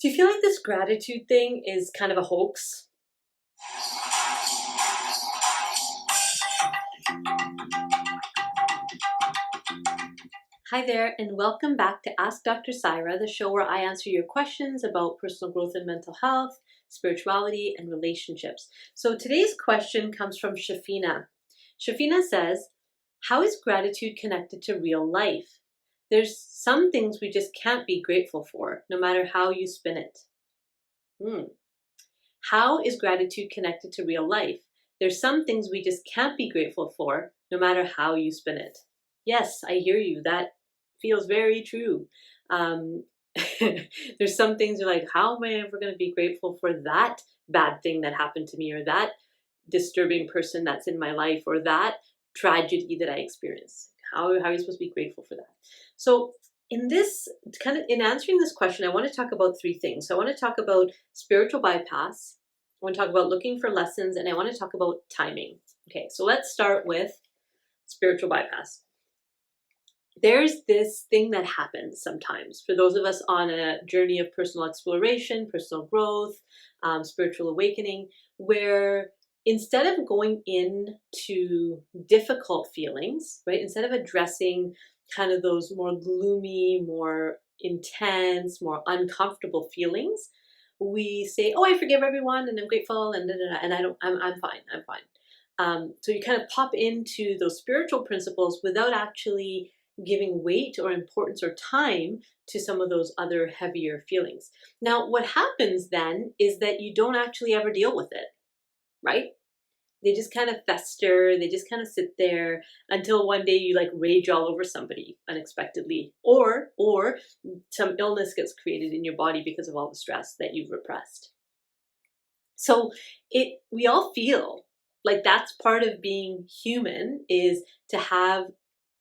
Do you feel like this gratitude thing is kind of a hoax? Hi there, and welcome back to Ask Dr. Saira, the show where I answer your questions about personal growth and mental health, spirituality, and relationships. So today's question comes from Shafina. Shafina says, how is gratitude connected to real life? There's some things we just can't be grateful for, no matter how you spin it. How is gratitude connected to real life? There's some things we just can't be grateful for, no matter how you spin it. Yes, I hear you. That feels very true. Um, there's some things you're like, how am I ever going to be grateful for that bad thing that happened to me, or that disturbing person that's in my life, or that tragedy that I experienced? How are you supposed to be grateful for that? So in answering this question, I want to talk about three things. So I want to talk about spiritual bypass. I want to talk about looking for lessons, and I want to talk about timing. Okay, so let's start with spiritual bypass. There's this thing that happens sometimes for those of us on a journey of personal exploration, personal growth, spiritual awakening, where instead of going into difficult feelings, right, instead of addressing kind of those more gloomy, more intense, more uncomfortable feelings, we say, "Oh, I forgive everyone, and I'm grateful, and da, da, da, and I'm fine, I'm fine." So you kind of pop into those spiritual principles without actually giving weight or importance or time to some of those other heavier feelings. Now, what happens then is that you don't actually ever deal with it, right? They just kind of fester, they just kind of sit there until one day you like rage all over somebody unexpectedly, or some illness gets created in your body because of all the stress that you've repressed. So we all feel like that's part of being human, is to have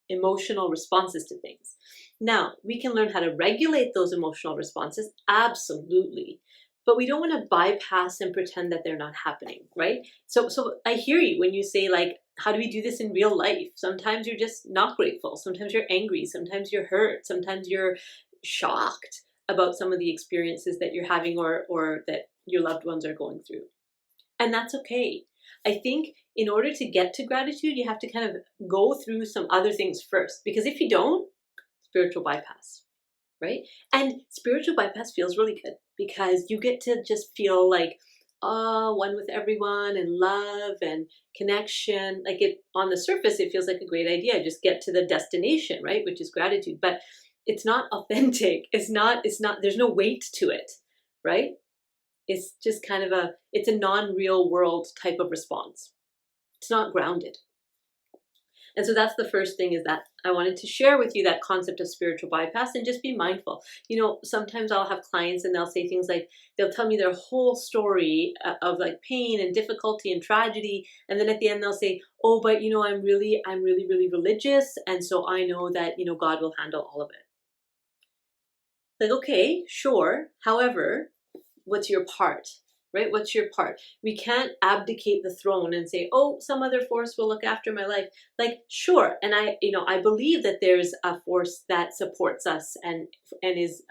emotional responses to things. Now, we can learn how to regulate those emotional responses, absolutely. But we don't want to bypass and pretend that they're not happening, right? So I hear you when you say, like, how do we do this in real life? Sometimes you're just not grateful. Sometimes you're angry. Sometimes you're hurt. Sometimes you're shocked about some of the experiences that you're having, or that your loved ones are going through. And that's okay. I think in order to get to gratitude, you have to kind of go through some other things first. Because if you don't, spiritual bypass, right? And spiritual bypass feels really good because you get to just feel like, one with everyone, and love and connection. Like, it on the surface, it feels like a great idea. Just get to the destination, right? Which is gratitude. But it's not authentic. It's not, there's no weight to it, right? It's just kind of it's a non-real world type of response. It's not grounded. And so that's the first thing, is that I wanted to share with you that concept of spiritual bypass, and just be mindful. You know, sometimes I'll have clients and they'll say things like, they'll tell me their whole story of like pain and difficulty and tragedy. And then at the end they'll say, oh, but you know, I'm really, really religious. And so I know that, you know, God will handle all of it. Like, okay, sure. However, what's your part, right? What's your part? We can't abdicate the throne and say, oh, some other force will look after my life. Like, sure. And I believe that there's a force that supports us and is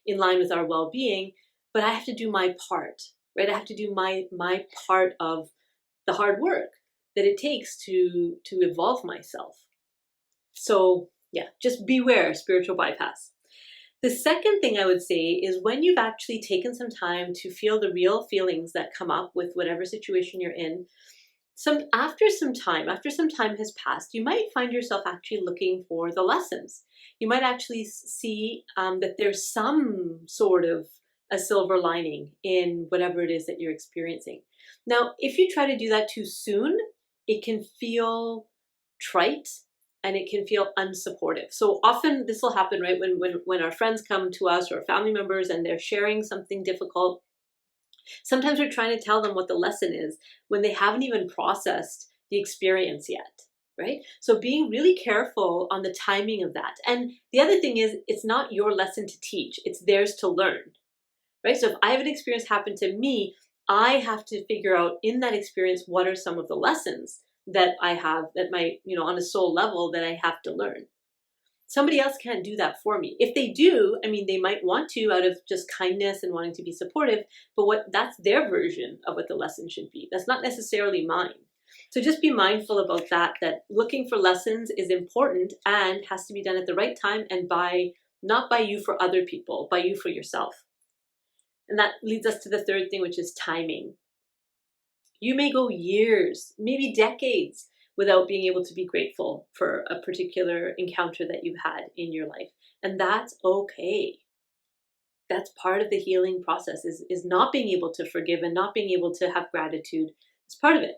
in line with our well-being, but I have to do my part, right? I have to do my part of the hard work that it takes to evolve myself. So yeah, just beware spiritual bypass. The second thing I would say is, when you've actually taken some time to feel the real feelings that come up with whatever situation you're in, after some time has passed, you might find yourself actually looking for the lessons. You might actually see that there's some sort of a silver lining in whatever it is that you're experiencing. Now, if you try to do that too soon, it can feel trite, and it can feel unsupportive. So often this will happen, right, when our friends come to us, or family members, and they're sharing something difficult. Sometimes we're trying to tell them what the lesson is when they haven't even processed the experience yet, right? So being really careful on the timing of that. And the other thing is, it's not your lesson to teach, it's theirs to learn, right? So if I have an experience happen to me, I have to figure out in that experience, what are some of the lessons that I have, that on a soul level, that I have to learn. Somebody else can't do that for me. If they do, I mean, they might want to out of just kindness and wanting to be supportive, but that's their version of what the lesson should be. That's not necessarily mine. So just be mindful about that looking for lessons is important and has to be done at the right time and not by you for other people, by you for yourself. And that leads us to the third thing, which is timing. You may go years, maybe decades, without being able to be grateful for a particular encounter that you've had in your life. And that's okay. That's part of the healing process, is not being able to forgive and not being able to have gratitude. It's part of it.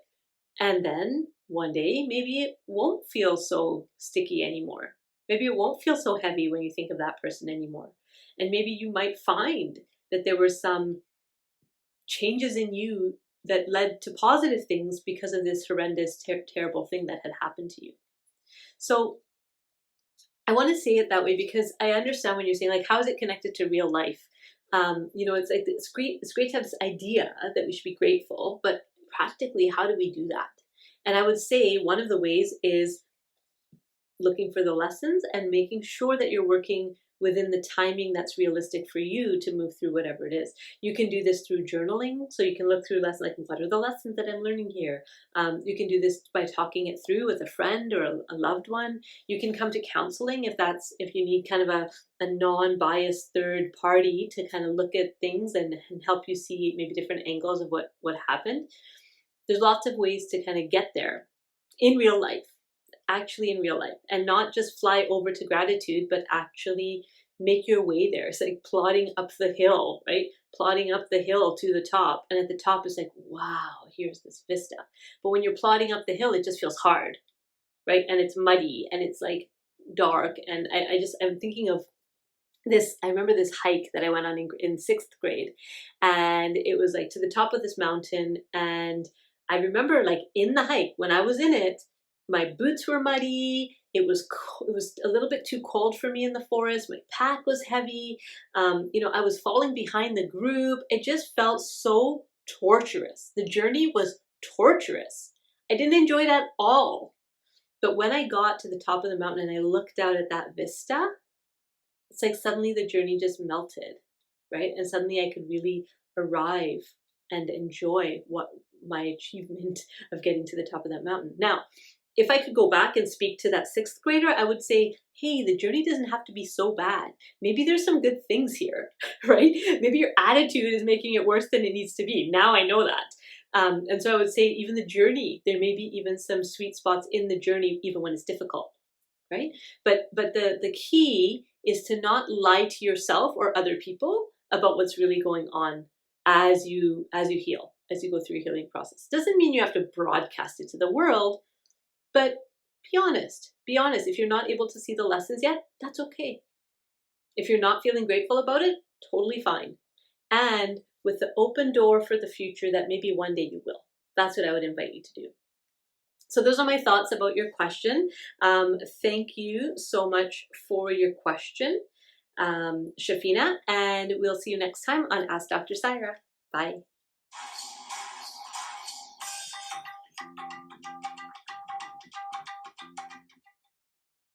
And then one day, maybe it won't feel so sticky anymore. Maybe it won't feel so heavy when you think of that person anymore. And maybe you might find that there were some changes in you that led to positive things because of this horrendous, terrible thing that had happened to you. So I want to say it that way because I understand when you're saying, like, how is it connected to real life? It's like it's great to have this idea that we should be grateful, but practically, how do we do that? And I would say one of the ways is looking for the lessons and making sure that you're working within the timing that's realistic for you to move through whatever it is. You can do this through journaling. So you can look through lessons, like, what are the lessons that I'm learning here? You can do this by talking it through with a friend or a loved one. You can come to counseling if you need kind of a non-biased third party to kind of look at things and help you see maybe different angles of what happened. There's lots of ways to kind of get there in real life. Actually in real life, and not just fly over to gratitude, but actually make your way there. It's like plodding up the hill, right? Plodding up the hill to the top. And at the top is like, wow, here's this vista. But when you're plodding up the hill, it just feels hard, right? And it's muddy and it's like dark. And I'm thinking of this. I remember this hike that I went on in 6th grade, and it was like to the top of this mountain. And I remember, like, in the hike, when I was in it, my boots were muddy. It was a little bit too cold for me in the forest. My pack was heavy. I was falling behind the group. It just felt so torturous. The journey was torturous. I didn't enjoy it at all. But when I got to the top of the mountain and I looked out at that vista, it's like suddenly the journey just melted, right? And suddenly I could really arrive and enjoy what my achievement of getting to the top of that mountain. Now, if I could go back and speak to that 6th grader, I would say, hey, the journey doesn't have to be so bad. Maybe there's some good things here, right? Maybe your attitude is making it worse than it needs to be. Now I know that. And so I would say even the journey, there may be even some sweet spots in the journey, even when it's difficult, right? But the key is to not lie to yourself or other people about what's really going on as you heal, as you go through your healing process. Doesn't mean you have to broadcast it to the world, but be honest. Be honest. If you're not able to see the lessons yet, that's okay. If you're not feeling grateful about it, totally fine. And with the open door for the future that maybe one day you will. That's what I would invite you to do. So those are my thoughts about your question. Thank you so much for your question, Shafina, and we'll see you next time on Ask Dr. Saira. Bye.